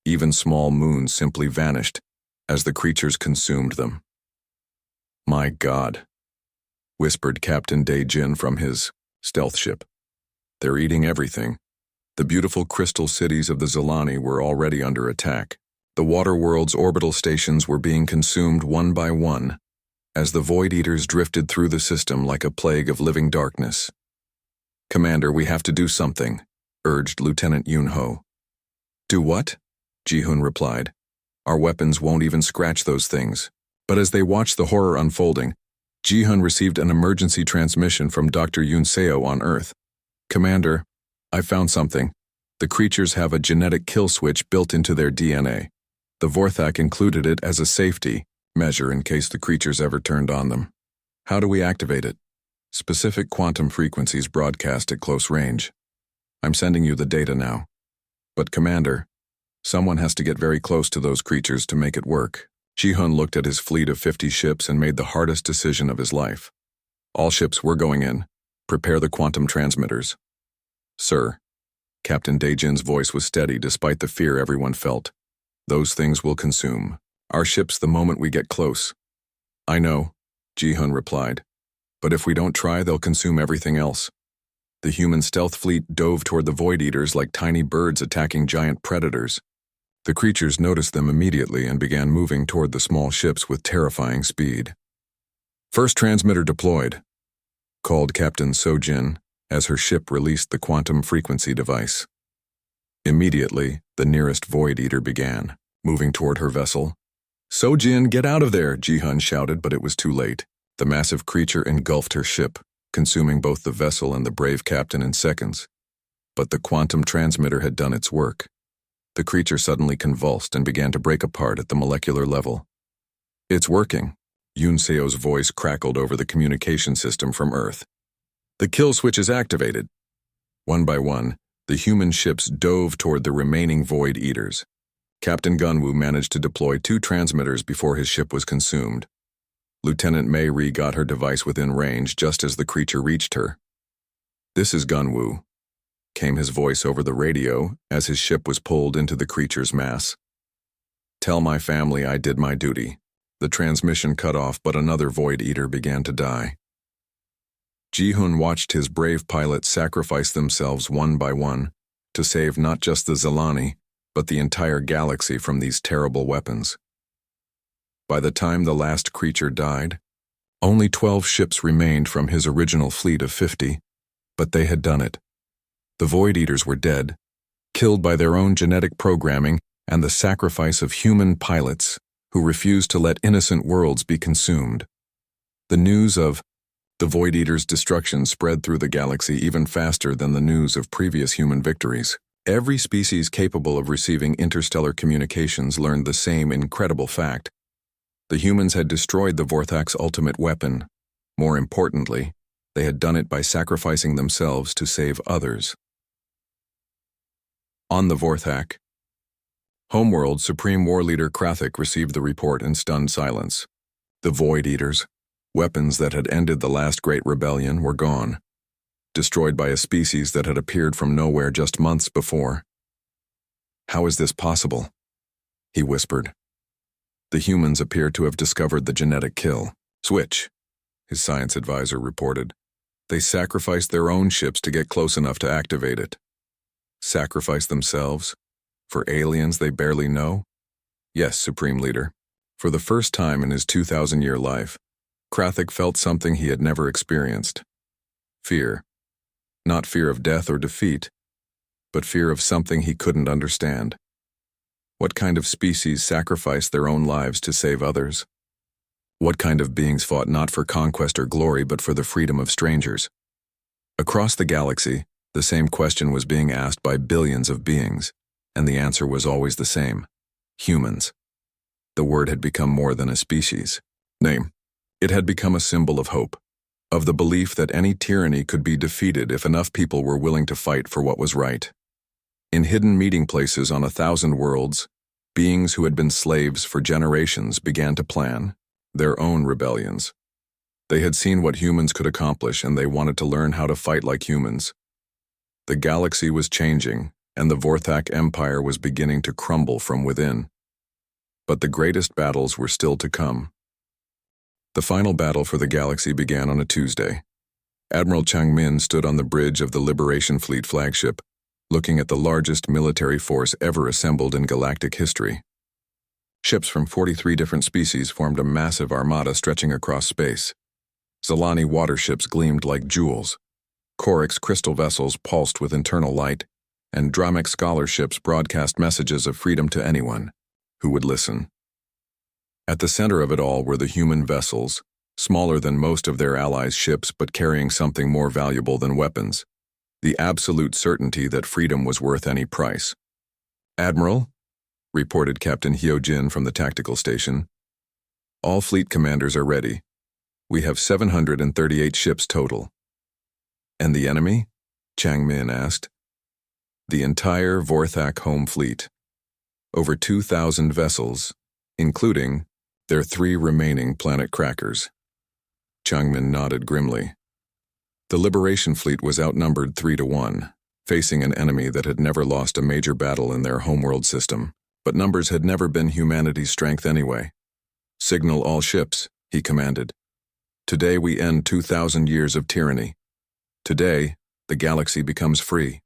even small moons simply vanished as the creatures consumed them. "My God," whispered Captain Dae-jin from his stealth ship. "They're eating everything." The beautiful crystal cities of the Zilani were already under attack. The water world's orbital stations were being consumed one by one as the Void Eaters drifted through the system like a plague of living darkness. "Commander, we have to do something," urged Lieutenant Yoon-ho. "Do what?" Ji-hoon replied. "Our weapons won't even scratch those things." But as they watched the horror unfolding, Ji-hoon received an emergency transmission from Dr. Yoon-seo on Earth. "Commander, I found something. The creatures have a genetic kill switch built into their DNA. The Vorthak included it as a safety measure in case the creatures ever turned on them." "How do we activate it?" "Specific quantum frequencies broadcast at close range. I'm sending you the data now." "But Commander, someone has to get very close to those creatures to make it work." Ji-hoon looked at his fleet of 50 ships and made the hardest decision of his life. "All ships, we're going in. Prepare the quantum transmitters." "Sir." Captain Dae-jin's voice was steady despite the fear everyone felt. "Those things will consume our ships the moment we get close." "I know," Ji-hoon replied. "But if we don't try, they'll consume everything else." The human stealth fleet dove toward the Void Eaters like tiny birds attacking giant predators. The creatures noticed them immediately and began moving toward the small ships with terrifying speed. "First transmitter deployed," called Captain So-jin as her ship released the quantum frequency device. Immediately, the nearest Void Eater began, moving toward her vessel. "So-jin, get out of there!" Ji-hoon shouted, but it was too late. The massive creature engulfed her ship, consuming both the vessel and the brave captain in seconds. But the quantum transmitter had done its work. The creature suddenly convulsed and began to break apart at the molecular level. "It's working," Yoon-seo's voice crackled over the communication system from Earth. "The kill switch is activated." One by one, the human ships dove toward the remaining Void Eaters. Captain Gunwoo managed to deploy 2 transmitters before his ship was consumed. Lieutenant Mei-ri got her device within range just as the creature reached her. "This is Gunwoo," came his voice over the radio as his ship was pulled into the creature's mass. "Tell my family I did my duty." The transmission cut off, but another Void Eater began to die. Ji-hoon watched his brave pilots sacrifice themselves one by one to save not just the Zilani, but the entire galaxy from these terrible weapons. By the time the last creature died, only 12 ships remained from his original fleet of 50, but they had done it. The Void Eaters were dead, killed by their own genetic programming and the sacrifice of human pilots who refused to let innocent worlds be consumed. The news of the Void Eaters' destruction spread through the galaxy even faster than the news of previous human victories. Every species capable of receiving interstellar communications learned the same incredible fact. The humans had destroyed the Vorthak's ultimate weapon. More importantly, they had done it by sacrificing themselves to save others. On the Vorthak, Homeworld Supreme War Leader Krathik received the report in stunned silence. The Void Eaters, weapons that had ended the last great rebellion, were gone, destroyed by a species that had appeared from nowhere just months before. "How is this possible?" he whispered. "The humans appear to have discovered the genetic kill switch," his science advisor reported. "They sacrificed their own ships to get close enough to activate it." Sacrifice themselves? For aliens they barely know? Yes, Supreme Leader. For the first time in his 2,000-year life, Krathik felt something he had never experienced. Fear. Not fear of death or defeat, but fear of something he couldn't understand. What kind of species sacrificed their own lives to save others? What kind of beings fought not for conquest or glory but for the freedom of strangers? Across the galaxy, the same question was being asked by billions of beings, and the answer was always the same: humans. The word had become more than a species name. It had become a symbol of hope, of the belief that any tyranny could be defeated if enough people were willing to fight for what was right. In hidden meeting places on 1,000 worlds, beings who had been slaves for generations began to plan their own rebellions. They had seen what humans could accomplish, and they wanted to learn how to fight like humans. The galaxy was changing, and the Vorthak Empire was beginning to crumble from within. But the greatest battles were still to come. The final battle for the galaxy began on a Tuesday. Admiral Changmin stood on the bridge of the Liberation Fleet flagship, looking at the largest military force ever assembled in galactic history. Ships from 43 different species formed a massive armada stretching across space. Zilani waterships gleamed like jewels. Korix crystal vessels pulsed with internal light, and Dramek scholar ships broadcast messages of freedom to anyone who would listen. At the center of it all were the human vessels, smaller than most of their allies' ships but carrying something more valuable than weapons: the absolute certainty that freedom was worth any price. "Admiral," reported Captain Hyojin from the tactical station, "all fleet commanders are ready. We have 738 ships total." "And the enemy?" Changmin asked. "The entire Vorthak home fleet. Over 2,000 vessels, including their 3 remaining planet crackers." Changmin nodded grimly. The Liberation Fleet was outnumbered 3-1, facing an enemy that had never lost a major battle in their homeworld system, but numbers had never been humanity's strength anyway. "Signal all ships," he commanded. "Today we end 2,000 years of tyranny. Today, the galaxy becomes free."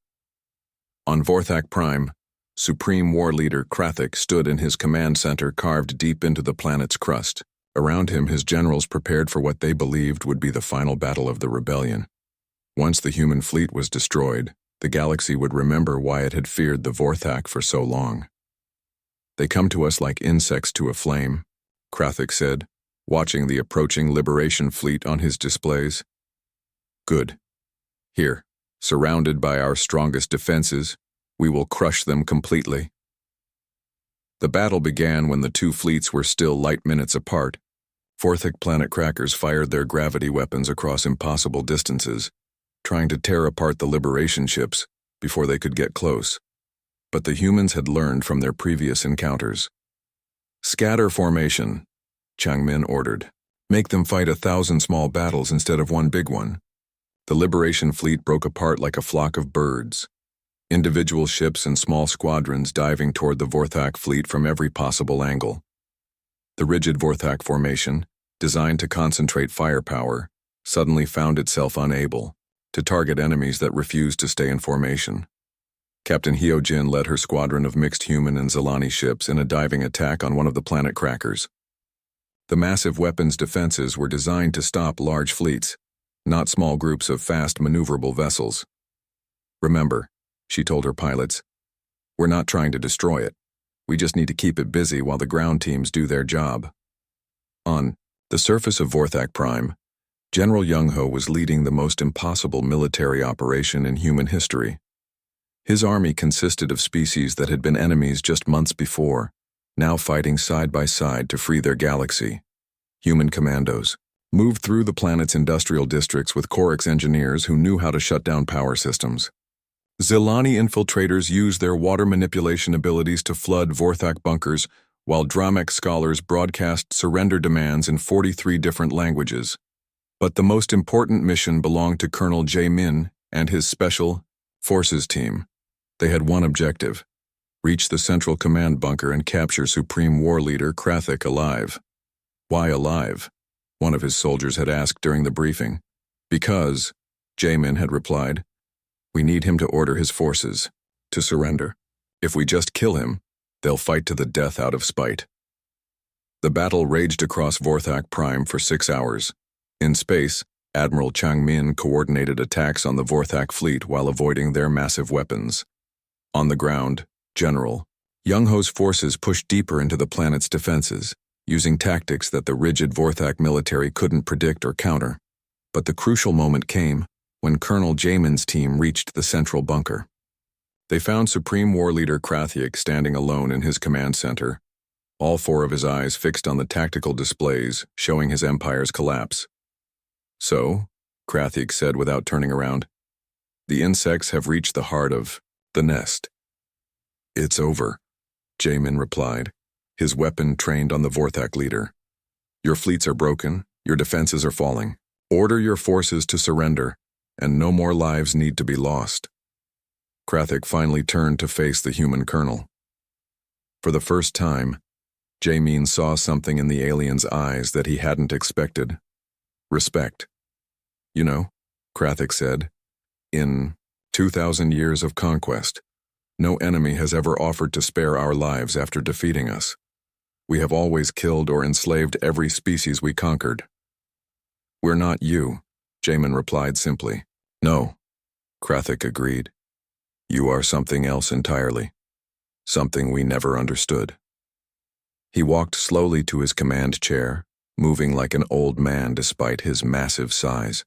On Vorthak Prime, Supreme War Leader Krathik stood in his command center carved deep into the planet's crust. Around him, his generals prepared for what they believed would be the final battle of the rebellion. Once the human fleet was destroyed, the galaxy would remember why it had feared the Vorthak for so long. "They come to us like insects to a flame," Krathik said, watching the approaching Liberation Fleet on his displays. "Good. Here, surrounded by our strongest defenses, we will crush them completely." The battle began when the two fleets were still light minutes apart. Vorthak planet crackers fired their gravity weapons across impossible distances, trying to tear apart the Liberation ships before they could get close. But the humans had learned from their previous encounters. "Scatter formation," Changmin ordered. "Make them fight 1,000 small battles instead of one big one." The Liberation Fleet broke apart like a flock of birds, individual ships and small squadrons diving toward the Vorthak fleet from every possible angle. The rigid Vorthak formation, designed to concentrate firepower, suddenly found itself unable to target enemies that refused to stay in formation. Captain Hyojin led her squadron of mixed human and Zilani ships in a diving attack on one of the planet crackers. The massive weapons defenses were designed to stop large fleets, not small groups of fast maneuverable vessels. "Remember," she told her pilots, "we're not trying to destroy it. We just need to keep it busy while the ground teams do their job." On the surface of Vorthak Prime, General Young-ho was leading the most impossible military operation in human history. His army consisted of species that had been enemies just months before, now fighting side by side to free their galaxy. Human commandos moved through the planet's industrial districts with Korix engineers who knew how to shut down power systems. Zilani infiltrators used their water manipulation abilities to flood Vorthak bunkers, while Dramek scholars broadcast surrender demands in 43 different languages. But the most important mission belonged to Colonel Jae-min and his Special Forces team. They had one objective: reach the Central Command bunker and capture Supreme War Leader Krathik alive. "Why alive?" one of his soldiers had asked during the briefing. "Because," Jae-min had replied, "we need him to order his forces, to surrender. If we just kill him, they'll fight to the death out of spite. The battle raged across Vorthak Prime for 6 hours. In space, Admiral Chang-min coordinated attacks on the Vorthak fleet while avoiding their massive weapons. On the ground, General Young-ho's forces pushed deeper into the planet's defenses, using tactics that the rigid Vorthak military couldn't predict or counter. But the crucial moment came when Colonel Jamin's team reached the central bunker. They found Supreme War Leader Krathiak standing alone in his command center, all 4 of his eyes fixed on the tactical displays showing his empire's collapse. "So," Krathiak said without turning around, "the insects have reached the heart of the nest." "It's over," Jamin replied, his weapon trained on the Vorthak leader. "Your fleets are broken, your defenses are falling. Order your forces to surrender, and no more lives need to be lost." Krathiak finally turned to face the human colonel. For the first time, Jamin saw something in the alien's eyes that he hadn't expected. Respect. "You know," Krathiak said, "in 2,000 years of conquest, no enemy has ever offered to spare our lives after defeating us. We have always killed or enslaved every species we conquered." "We're not you," Jamin replied simply. "No," Krathiak agreed. "You are something else entirely. Something we never understood." He walked slowly to his command chair, moving like an old man despite his massive size.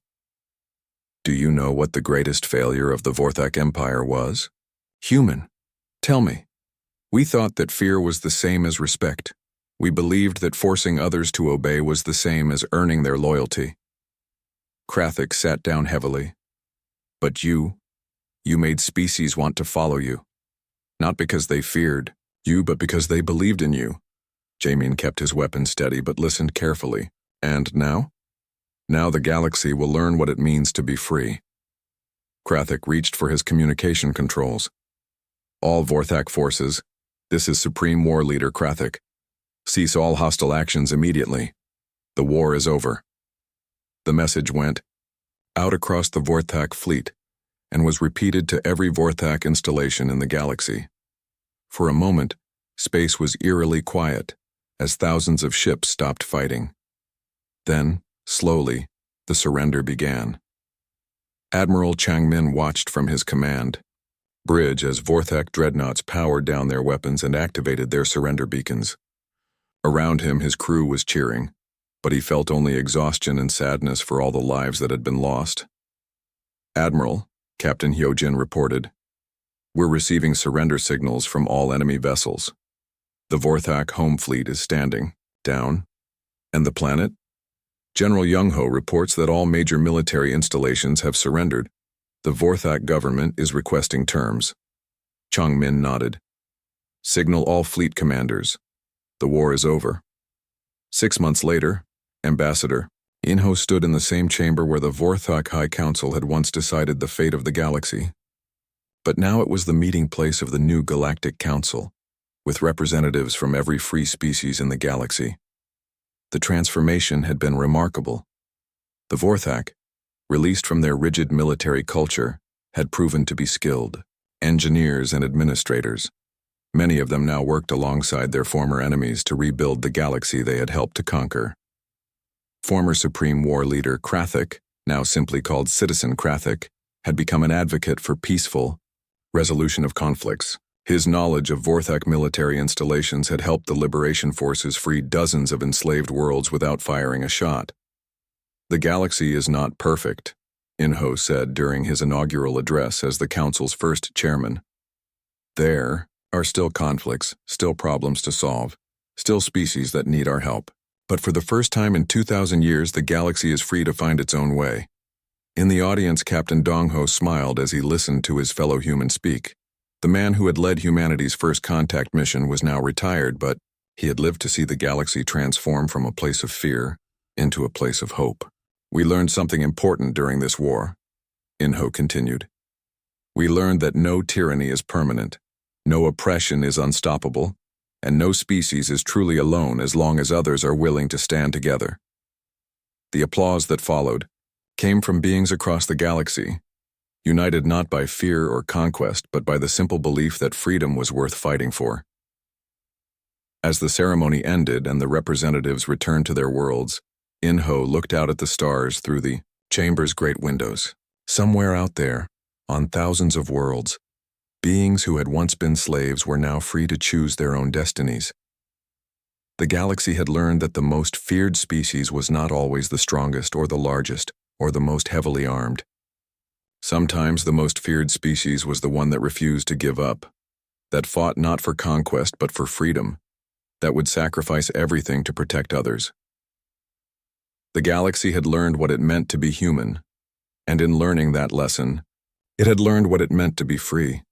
"Do you know what the greatest failure of the Vorthak Empire was? Human. Tell me. We thought that fear was the same as respect. We believed that forcing others to obey was the same as earning their loyalty." Krathiak sat down heavily. "But you made species want to follow you. Not because they feared you, but because they believed in you." Jamin kept his weapon steady but listened carefully. "And now? Now the galaxy will learn what it means to be free." Krathiak reached for his communication controls. "All Vorthak forces, this is Supreme War Leader Krathiak. Cease all hostile actions immediately. The war is over." The message went out across the Vorthak fleet and was repeated to every Vorthak installation in the galaxy. For a moment, space was eerily quiet as thousands of ships stopped fighting. Then, slowly, the surrender began. Admiral Chang-min watched from his command bridge as Vorthak dreadnoughts powered down their weapons and activated their surrender beacons. Around him, his crew was cheering, but he felt only exhaustion and sadness for all the lives that had been lost. "Admiral," Captain Hyojin reported, "we're receiving surrender signals from all enemy vessels. The Vorthak home fleet is standing down. And the planet?" "General Young-ho reports that all major military installations have surrendered. The Vorthak government is requesting terms." Chang-min nodded. "Signal all fleet commanders. The war is over." 6 months later, Ambassador In-ho stood in the same chamber where the Vorthak High Council had once decided the fate of the galaxy. But now it was the meeting place of the new Galactic Council, with representatives from every free species in the galaxy. The transformation had been remarkable. The Vorthak, released from their rigid military culture, had proven to be skilled engineers and administrators. Many of them now worked alongside their former enemies to rebuild the galaxy they had helped to conquer. Former Supreme War Leader Krathiak, now simply called Citizen Krathiak, had become an advocate for peaceful resolution of conflicts. His knowledge of Vorthak military installations had helped the Liberation Forces free dozens of enslaved worlds without firing a shot. "The galaxy is not perfect," In-ho said during his inaugural address as the Council's first chairman. "There are still conflicts, still problems to solve, still species that need our help. But for the first time in 2,000 years, the galaxy is free to find its own way." In the audience, Captain Dong-ho smiled as he listened to his fellow human speak. The man who had led humanity's first contact mission was now retired, but he had lived to see the galaxy transform from a place of fear into a place of hope. "We learned something important during this war," In-ho continued. "We learned that no tyranny is permanent, no oppression is unstoppable, and no species is truly alone as long as others are willing to stand together." The applause that followed came from beings across the galaxy, united not by fear or conquest, but by the simple belief that freedom was worth fighting for. As the ceremony ended and the representatives returned to their worlds, In-Ho looked out at the stars through the chamber's great windows. Somewhere out there, on thousands of worlds, beings who had once been slaves were now free to choose their own destinies. The galaxy had learned that the most feared species was not always the strongest or the largest or the most heavily armed. Sometimes the most feared species was the one that refused to give up, that fought not for conquest but for freedom, that would sacrifice everything to protect others. The galaxy had learned what it meant to be human, and in learning that lesson, it had learned what it meant to be free.